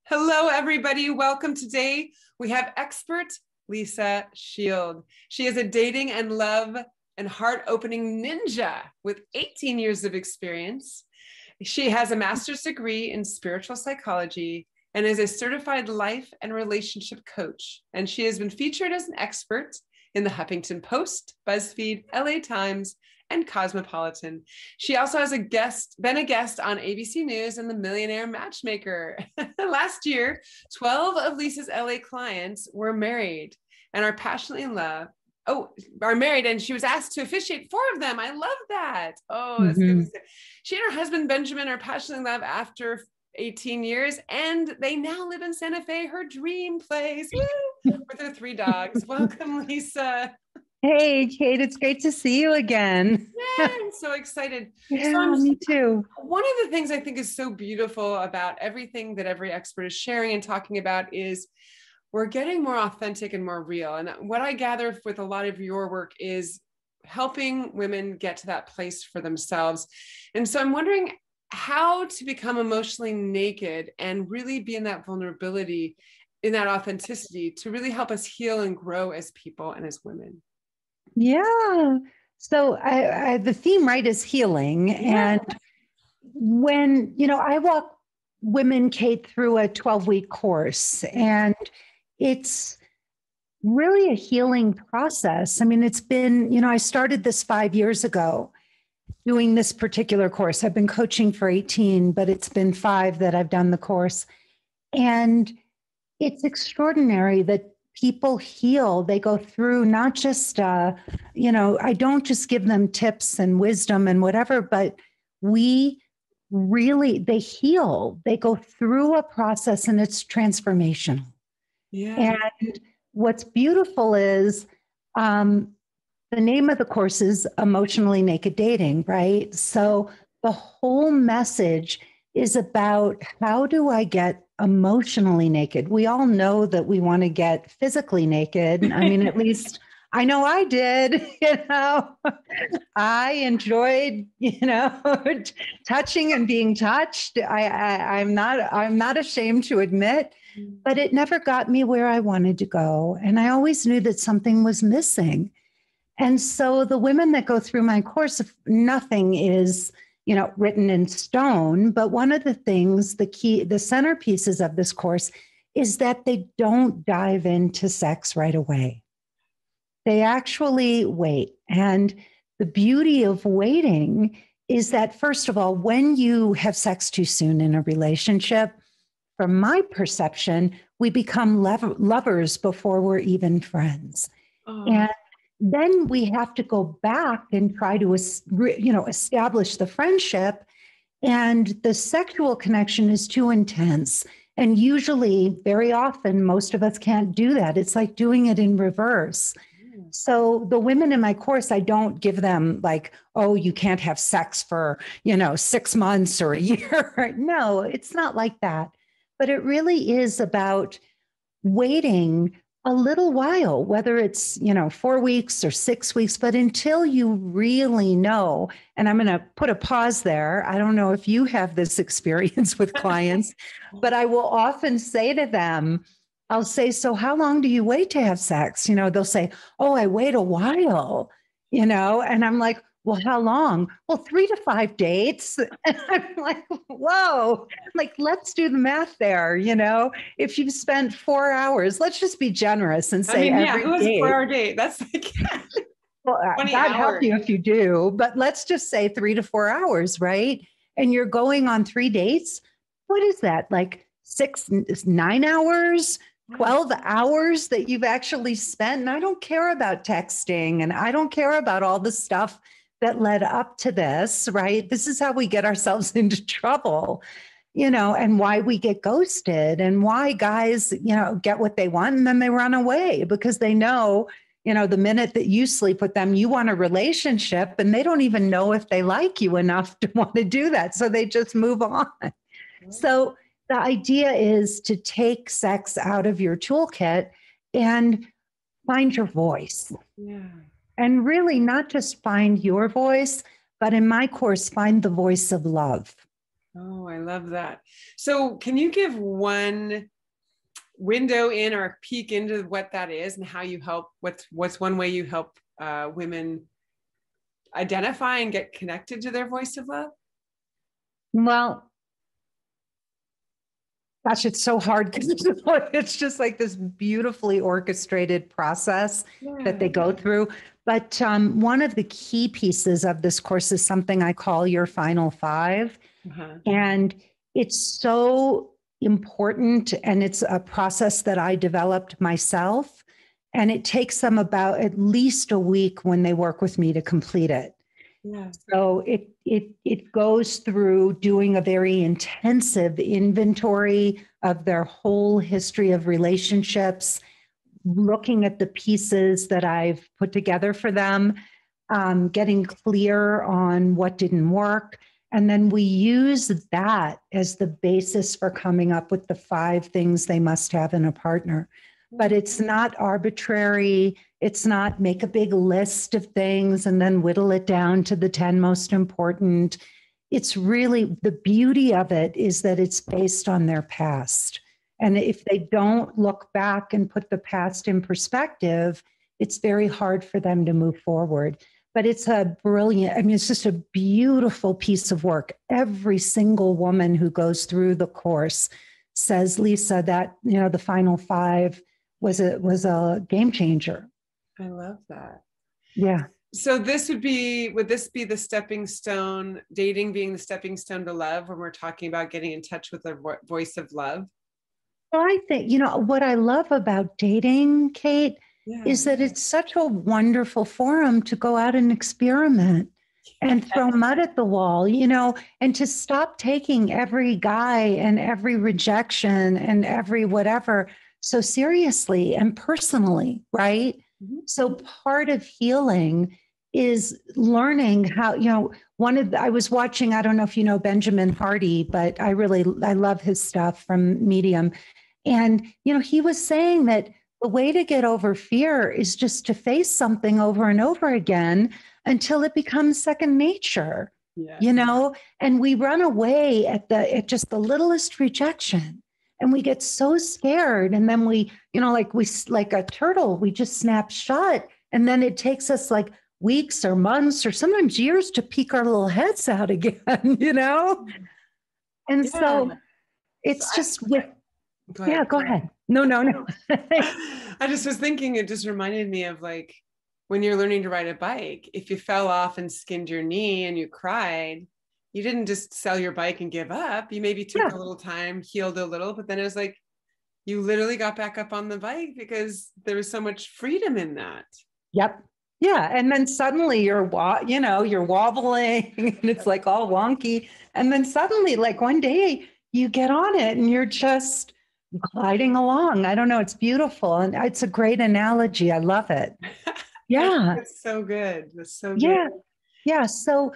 Hello, everybody. Welcome. Today we have expert Lisa Shield. She is a dating and love and heart-opening ninja with 18 years of experience. She has a master's degree in spiritual psychology and is a certified life and relationship coach. And she has been featured as an expert in the Huffington Post, BuzzFeed, LA Times, and Cosmopolitan. She also has been a guest on ABC News and The Millionaire Matchmaker. Last year, 12 of Lisa's LA clients were married and are passionately in love. Are married, and she was asked to officiate 4 of them. I love that. Oh, that's good. She and her husband Benjamin are passionately in love after 18 years, and they now live in Santa Fe, her dream place, with her 3 dogs. Welcome, Lisa. Hey, Kate, it's great to see you again. Yeah, I'm so excited. Yeah, me too. One of the things I think is so beautiful about everything that every expert is sharing and talking about is we're getting more authentic and more real. And what I gather with a lot of your work is helping women get to that place for themselves. And so I'm wondering how to become emotionally naked and really be in that vulnerability, in that authenticity, to really help us heal and grow as people and as women. Yeah. So the theme, right, is healing. Yeah. And when, I walk women, Kate, through a 12-week course, and it's really a healing process. I mean, it's been, I started this 5 years ago doing this particular course. I've been coaching for 18, but it's been 5 that I've done the course. And it's extraordinary that people heal. They go through not just, I don't just give them tips and wisdom and whatever, but they heal. They go through a process and it's transformational. Yeah. And what's beautiful is the name of the course is Emotionally Naked Dating, right? So the whole message is about how do I get emotionally naked? We all know that we want to get physically naked. I mean, at least I know I did, I enjoyed, touching and being touched. I'm not ashamed to admit, but it never got me where I wanted to go. And I always knew that something was missing. And so the women that go through my course, nothing is, written in stone. But one of the things, the centerpieces of this course is that they don't dive into sex right away. They actually wait. And the beauty of waiting is that, first of all, when you have sex too soon in a relationship, from my perception, we become lovers before we're even friends. Oh. And then we have to go back and try to, establish the friendship. And the sexual connection is too intense. And usually, very often, most of us can't do that. It's like doing it in reverse. So the women in my course, I don't give them like, oh, you can't have sex for, 6 months or a year. No, it's not like that. But it really is about waiting a little while, whether it's, 4 weeks or 6 weeks, but until you really know, and I'm going to put a pause there. I don't know if you have this experience with clients, but I will often say to them, I'll say, so how long do you wait to have sex? They'll say, oh, I wait a while, and I'm like, well, how long? Well, 3 to 5 dates. And I'm like, whoa, like, let's do the math there. If you've spent 4 hours, let's just be generous and say, who has a 4-hour date? That's like, well, God help you if you do, but let's just say 3 to 4 hours, right? And you're going on 3 dates. What is that? Like 9 hours? 12 hours that you've actually spent. And I don't care about texting and I don't care about all the stuff that led up to this, right? This is how we get ourselves into trouble, and why we get ghosted and why guys, get what they want and then they run away because they know, the minute that you sleep with them, you want a relationship and they don't even know if they like you enough to want to do that. So they just move on. So the idea is to take sex out of your toolkit and find your voice. Yeah. And really not just find your voice, but in my course, find the voice of love. Oh, I love that. So can you give one window in or peek into what that is and how you help, what's one way you help women identify and get connected to their voice of love? Well, gosh, it's so hard because it's just like this beautifully orchestrated process that they go through. But one of the key pieces of this course is something I call your final five. And it's so important. And it's a process that I developed myself. And it takes them about at least a week when they work with me to complete it. Yeah. So it goes through doing a very intensive inventory of their whole history of relationships, looking at the pieces that I've put together for them, getting clear on what didn't work. And then we use that as the basis for coming up with the 5 things they must have in a partner. But it's not arbitrary. It's not make a big list of things and then whittle it down to the 10 most important. It's really, the beauty of it is that it's based on their past. And if they don't look back and put the past in perspective, it's very hard for them to move forward. But it's a brilliant, I mean, it's just a beautiful piece of work. Every single woman who goes through the course says, Lisa, that, you know, the final 5 was a game changer. I love that. Yeah. So would this be the stepping stone, dating being the stepping stone to love, when we're talking about getting in touch with the voice of love? Well, I think, you know, what I love about dating, Kate, is that it's such a wonderful forum to go out and experiment and throw mud at the wall, you know, and to stop taking every guy and every rejection and every whatever so seriously and personally, right? Mm-hmm. So part of healing is learning how, you know, I was watching, I don't know if you know Benjamin Hardy, but I love his stuff from Medium. And, you know, he was saying that the way to get over fear is just to face something over and over again until it becomes second nature, you know, and we run away at just the littlest rejection. And we get so scared. And then we, you know, like a turtle, we just snap shut. And then it takes us like weeks or months or sometimes years to peek our little heads out again, you know? And so it's just with, go ahead. Yeah, go ahead. No. I just was thinking, it just reminded me of like when you're learning to ride a bike, if you fell off and skinned your knee and you cried, you didn't just sell your bike and give up. You maybe took a little time, healed a little, but then it was like, you literally got back up on the bike because there was so much freedom in that. Yep. Yeah. And then suddenly you're wobbling and it's like all wonky. And then suddenly like one day you get on it and you're just gliding along. I don't know. It's beautiful. And it's a great analogy. I love it. Yeah. It's so good. It's so good. Yeah. Yeah. So,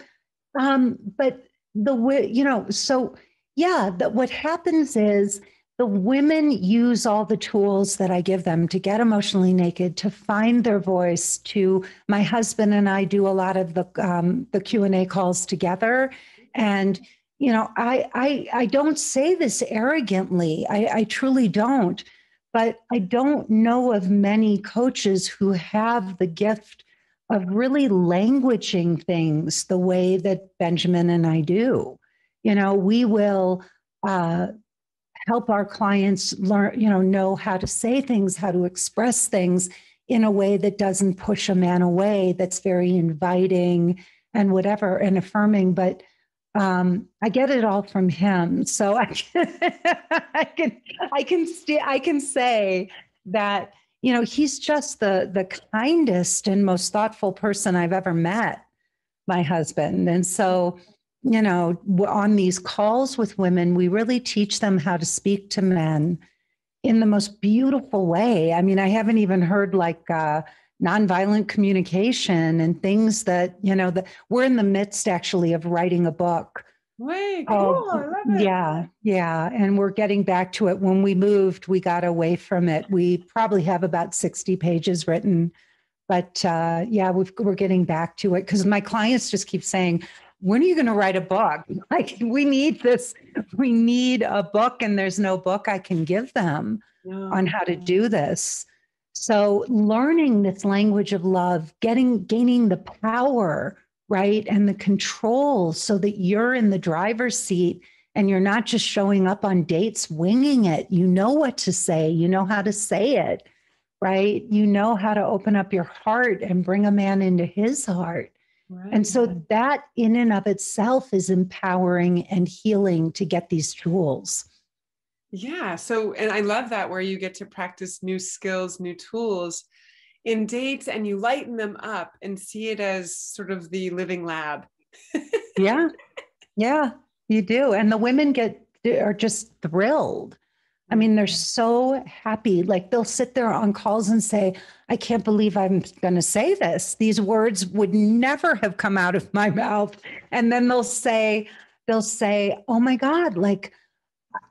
but the way, you know, so yeah, what happens is the women use all the tools that I give them to get emotionally naked, to find their voice. My husband and I do a lot of the Q&A calls together. And, you know, I don't say this arrogantly. I truly don't. But I don't know of many coaches who have the gift of really languaging things the way that Benjamin and I do. You know, we will help our clients learn, you know how to say things, how to express things in a way that doesn't push a man away, that's very inviting and whatever and affirming. But I get it all from him. So I can say that, you know, he's just the kindest and most thoughtful person I've ever met, my husband. And so, you know, on these calls with women, we really teach them how to speak to men in the most beautiful way. I mean, I haven't even heard like nonviolent communication and things that, you know, that we're in the midst actually of writing a book. Way cool. I love it. Yeah. And we're getting back to it. When we moved, we got away from it. We probably have about 60 pages written, but we're getting back to it because my clients just keep saying, when are you going to write a book? Like, we need this, we need a book, and there's no book I can give them on how to do this. So learning this language of love, gaining the power, right, and the control so that you're in the driver's seat and you're not just showing up on dates winging it. You know what to say, you know how to say it, right? You know how to open up your heart and bring a man into his heart. Right. And so that in and of itself is empowering and healing to get these tools. Yeah. So, and I love that, where you get to practice new skills, new tools in dates, and you lighten them up and see it as sort of the living lab. Yeah. Yeah, you do. And the women are just thrilled. I mean, they're so happy. Like, they'll sit there on calls and say, I can't believe I'm going to say this. These words would never have come out of my mouth. And then they'll say, oh my God, like,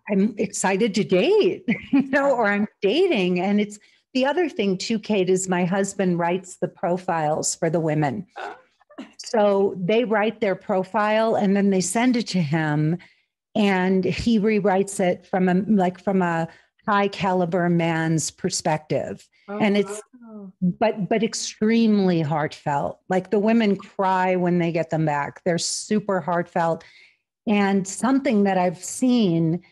I'm excited to date, or I'm dating. And it's the other thing too, Kate, is my husband writes the profiles for the women. So they write their profile and then they send it to him, and he rewrites it from a high caliber man's perspective. And it's, but extremely heartfelt. Like, the women cry when they get them back. They're super heartfelt. And something that I've seen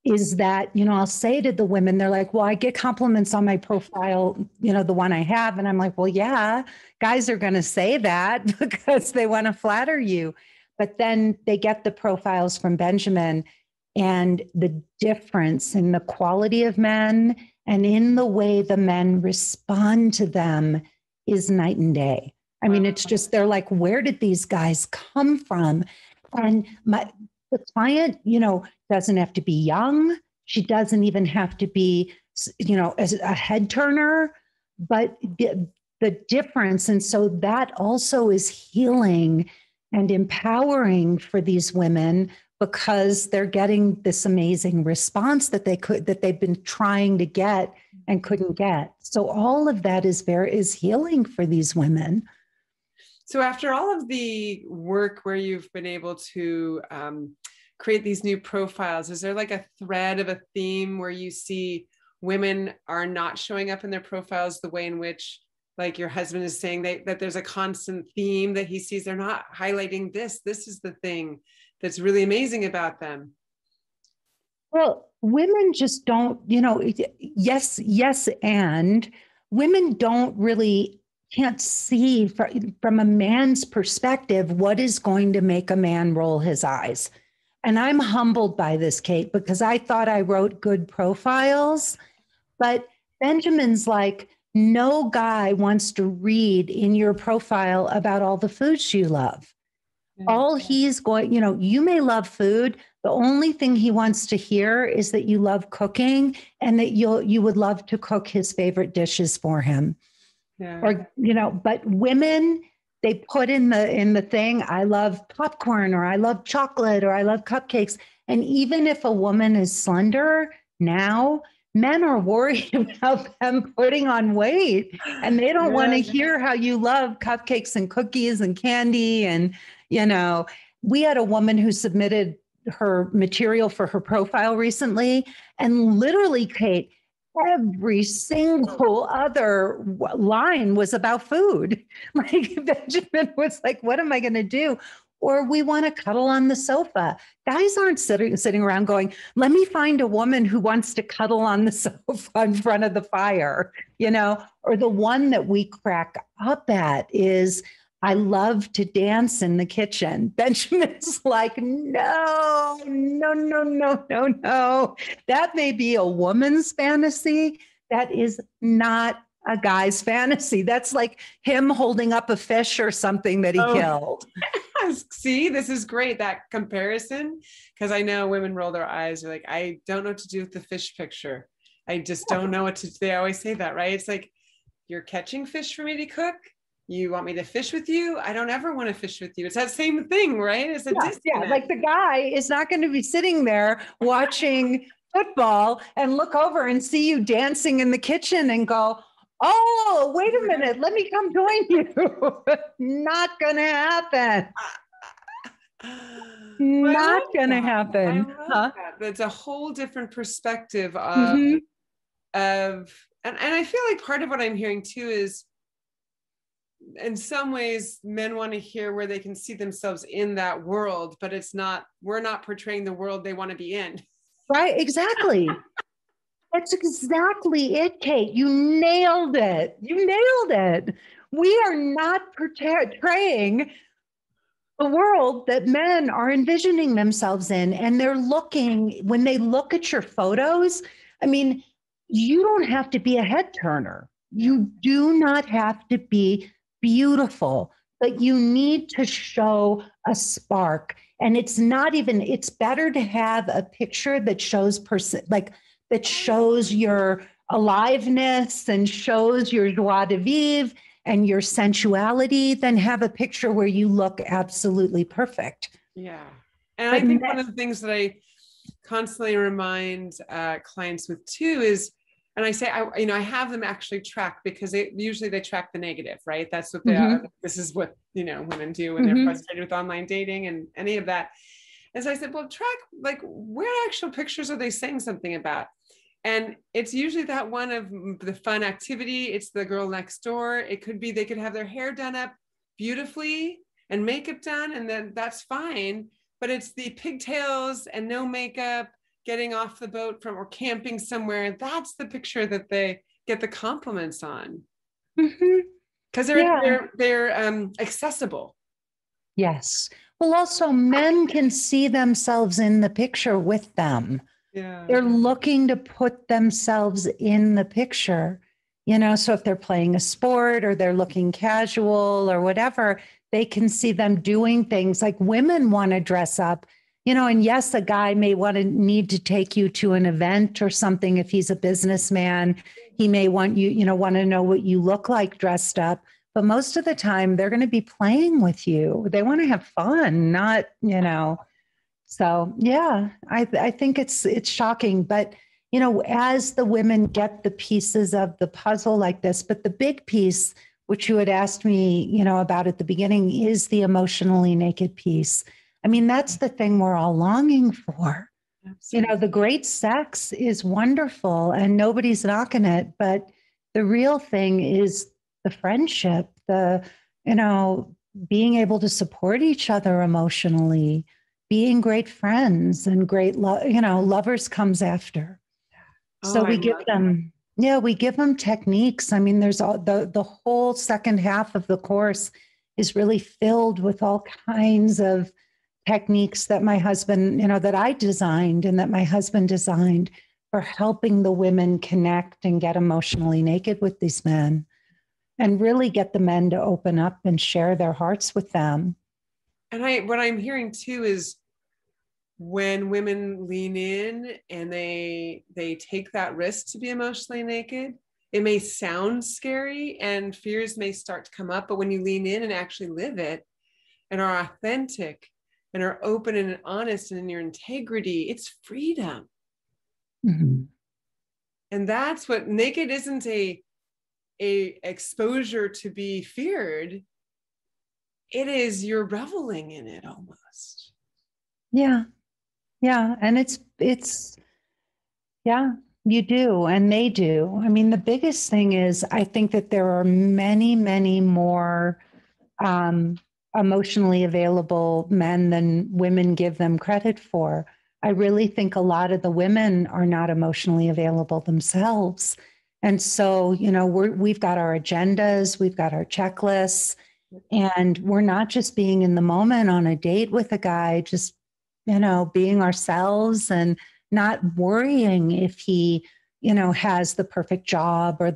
is that, I'll say to the women, they're like, well, I get compliments on my profile, the one I have. And I'm like, well, yeah, guys are going to say that because they want to flatter you. But then they get the profiles from Benjamin, and the difference in the quality of men and in the way the men respond to them is night and day. I mean, it's just, they're like, where did these guys come from? And the client, doesn't have to be young. She doesn't even have to be, as a head turner, but the difference. And so that also is healing and empowering for these women, because they're getting this amazing response that they've been trying to get and couldn't get. So all of that is healing for these women. So after all of the work where you've been able to create these new profiles, is there like a thread of a theme where you see women are not showing up in their profiles the way in which, like your husband is saying, that there's a constant theme that he sees? They're not highlighting this. This is the thing that's really amazing about them. Well, women just don't, yes. And women can't see from a man's perspective what is going to make a man roll his eyes. And I'm humbled by this, Kate, because I thought I wrote good profiles, but Benjamin's like, no guy wants to read in your profile about all the foods you love. All he's going, you may love food. The only thing he wants to hear is that you love cooking and that you would love to cook his favorite dishes for him. Yeah. Or, but women, they put in the thing, I love popcorn, or I love chocolate, or I love cupcakes. And even if a woman is slender now, men are worried about them putting on weight, and they don't want to hear how you love cupcakes and cookies and candy. And, we had a woman who submitted her material for her profile recently, and literally, Kate, every single other line was about food. Like, Benjamin was like, what am I going to do? Or we want to cuddle on the sofa. Guys aren't sitting around going, let me find a woman who wants to cuddle on the sofa in front of the fire, or the one that we crack up at is, I love to dance in the kitchen. Benjamin's like, no. That may be a woman's fantasy. That is not a guy's fantasy. That's like him holding up a fish or something that he killed. See, this is great, that comparison, because I know women roll their eyes. They're like, I don't know what to do with the fish picture. I just don't know what to do. They always say that, right? It's like, you're catching fish for me to cook? You want me to fish with you? I don't ever want to fish with you. It's that same thing, right? It's a disconnect. Yeah, like the guy is not going to be sitting there watching football and look over and see you dancing in the kitchen and go, Oh, wait a minute. Let me come join you. Not going to happen. Well, I Not love going to that. I happen. love Huh? that. That's a whole different perspective of Mm-hmm. and I feel like part of what I'm hearing too is in some ways men want to hear where they can see themselves in that world, but it's not, we're not portraying the world they want to be in. Right. Exactly. That's exactly it, Kate. You nailed it. You nailed it. We are not portraying the world that men are envisioning themselves in. And they're looking, when they look at your photos, I mean, you don't have to be a head turner. You do not have to be beautiful, but you need to show a spark. And it's not even, it's better to have a picture that shows that shows your aliveness and shows your joie de vivre and your sensuality than have a picture where you look absolutely perfect. Yeah. And I But think one of the things that I constantly remind clients with too is, and I say, I have them actually track because usually they track the negative, right? That's what this is what, women do when they're frustrated with online dating and any of that. And so I said, well, track, like, where actual pictures are they saying something about? And it's usually that one of the fun activity. It's the girl next door. It could be, they could have their hair done up beautifully and makeup done, and then that's fine. But it's the pigtails and no makeup, getting off the boat from or camping somewhere. That's the picture that they get the compliments on. Because they're accessible. Yes. Well, also, men can see themselves in the picture with them. Yeah. They're looking to put themselves in the picture, so if they're playing a sport or they're looking casual or whatever, they can see them doing things like women want to dress up, and yes, a guy may need to take you to an event or something. If he's a businessman, he may want want to know what you look like dressed up. But most of the time, they're going to be playing with you. They want to have fun, not, So yeah, I think it's shocking. But as the women get the pieces of the puzzle like this, but the big piece, which you had asked me, about at the beginning, is the emotionally naked piece. I mean, that's the thing we're all longing for. Absolutely. The great sex is wonderful and nobody's knocking it, but the real thing is the friendship, being able to support each other emotionally, being great friends and great lovers comes after. So we give them, we give them techniques. I mean, there's all the whole second half of the course is really filled with all kinds of techniques that my husband, that I designed and that my husband designed for helping the women connect and get emotionally naked with these men and really get the men to open up and share their hearts with them. And what I'm hearing too is when women lean in and they take that risk to be emotionally naked, it may sound scary and fears may start to come up, but when you lean in and actually live it and are authentic and are open and honest and in your integrity, it's freedom. And that's what naked isn't a exposure to be feared. It is, you're reveling in it almost. Yeah. And it's yeah, you do. And they do. I mean, the biggest thing is I think that there are many, many more emotionally available men than women give them credit for. I really think a lot of the women are not emotionally available themselves. And so, we've got our agendas, we've got our checklists, and we're not just being in the moment on a date with a guy, just, being ourselves and not worrying if he, has the perfect job or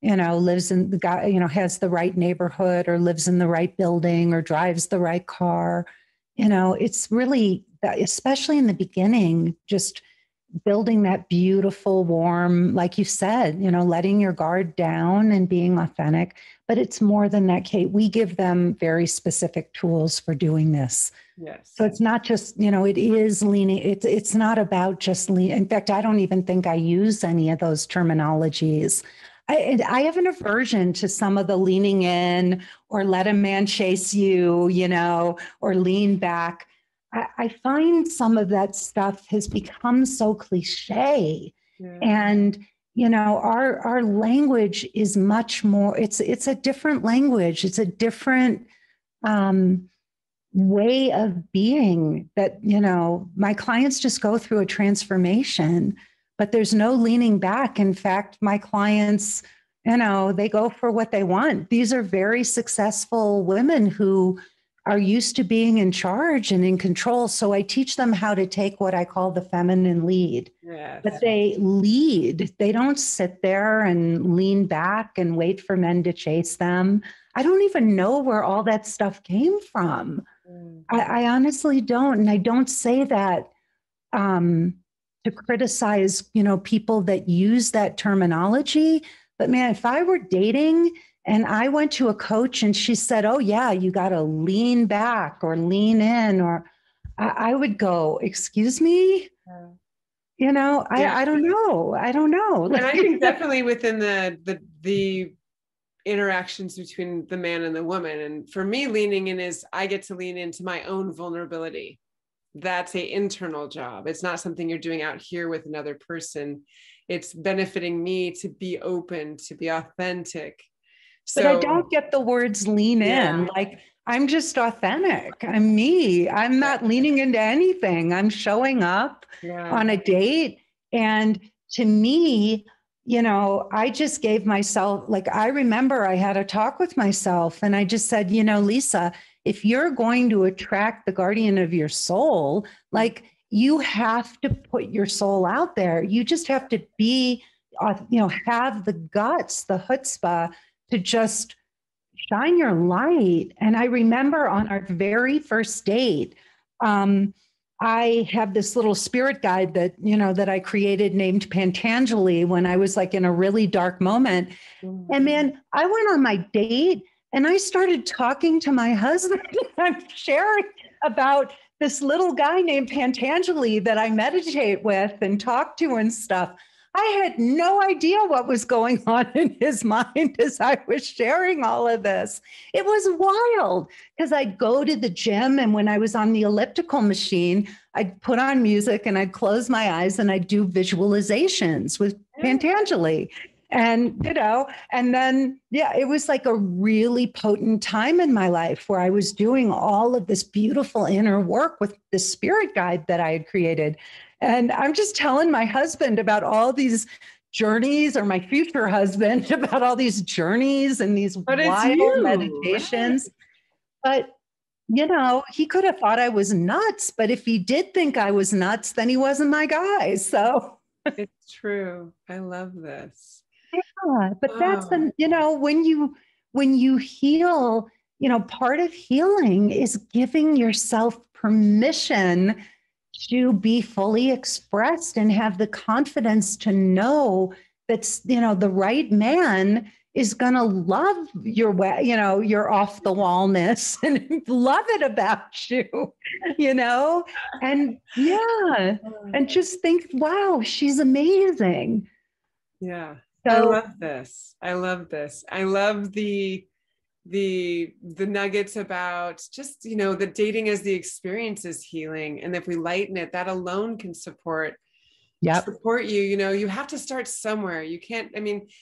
lives in the guy, has the right neighborhood or lives in the right building or drives the right car. It's really, especially in the beginning, just building that beautiful, warm, like you said, letting your guard down and being authentic. But it's more than that, Kate. We give them very specific tools for doing this. Yes. So it's not just, it is leaning. It's not about just lean. In fact, I don't even think I use any of those terminologies. I have an aversion to some of the leaning in or let a man chase you, or lean back. I find some of that stuff has become so cliche. Yeah. And, our language is much more, it's a different language. It's a different way of being that, my clients just go through a transformation, but there's no leaning back. In fact, my clients, they go for what they want. These are very successful women who are used to being in charge and in control. So I teach them how to take what I call the feminine lead. Yes. But they lead. They don't sit there and lean back and wait for men to chase them. I don't even know where all that stuff came from. I honestly don't. And I don't say that to criticize, people that use that terminology. But man, if I were dating and I went to a coach and she said, oh, yeah, you got to lean back or lean in, or I would go, excuse me? I don't know. I don't know. And I think definitely within the interactions between the man and the woman. And for me, leaning in is I get to lean into my own vulnerability. That's an internal job. It's not something you're doing out here with another person. It's benefiting me to be open, to be authentic. But I don't get the words lean in. Like, I'm just authentic. I'm me. I'm not leaning into anything. I'm showing up on a date. And to me, I just gave myself, like, I remember I had a talk with myself and I just said, Lisa, if you're going to attract the guardian of your soul, like, you have to put your soul out there. You just have to be, have the guts, the chutzpah to just shine your light. And I remember on our very first date, I have this little spirit guide that, that I created named Pantangeli when I was like in a really dark moment. And man, I went on my date and I started talking to my husband. I'm sharing about this little guy named Pantangeli that I meditate with and talk to and stuff. I had no idea what was going on in his mind as I was sharing all of this. It was wild because I'd go to the gym, and when I was on the elliptical machine, I'd put on music and I'd close my eyes and I'd do visualizations with Pantangeli. And, and then, it was like a really potent time in my life where I was doing all of this beautiful inner work with the spirit guide that I had created. And I'm just telling my husband about all these journeys, or my future husband about all these journeys and these wild meditations. Right? But, he could have thought I was nuts, but if he did think I was nuts, then he wasn't my guy. So it's true. I love this. Yeah, but that's when you heal, part of healing is giving yourself permission to be fully expressed and have the confidence to know that's, the right man is going to love your way, your off the wallness and love it about you, and and just think, wow, she's amazing. Yeah. So, I love this. I love this. I love the nuggets about just, the dating as the experience is healing. And if we lighten it, that alone can support you. You have to start somewhere. You can't,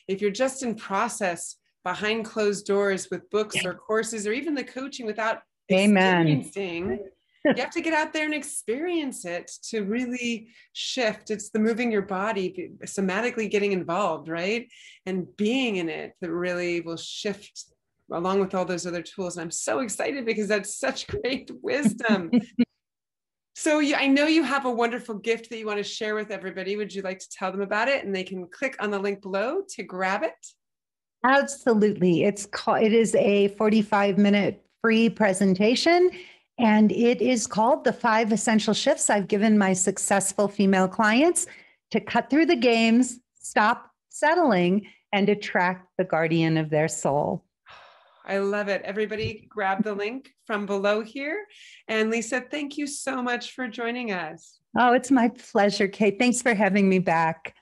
if you're just in process behind closed doors with books or courses or even the coaching without experiencing, you have to get out there and experience it to really shift. It's the moving your body, somatically getting involved, right? And being in it that really will shift along with all those other tools. And I'm so excited because that's such great wisdom. So I know you have a wonderful gift that you want to share with everybody. Would you like to tell them about it? And they can click on the link below to grab it. Absolutely. It is a 45-minute free presentation. And it is called The 5 Essential Shifts I've Given My Successful Female Clients to Cut Through the Games, Stop Settling, and Attract the Guardian of Their Soul. I love it. Everybody grab the link from below here. And Lisa, thank you so much for joining us. Oh, it's my pleasure, Kate. Thanks for having me back.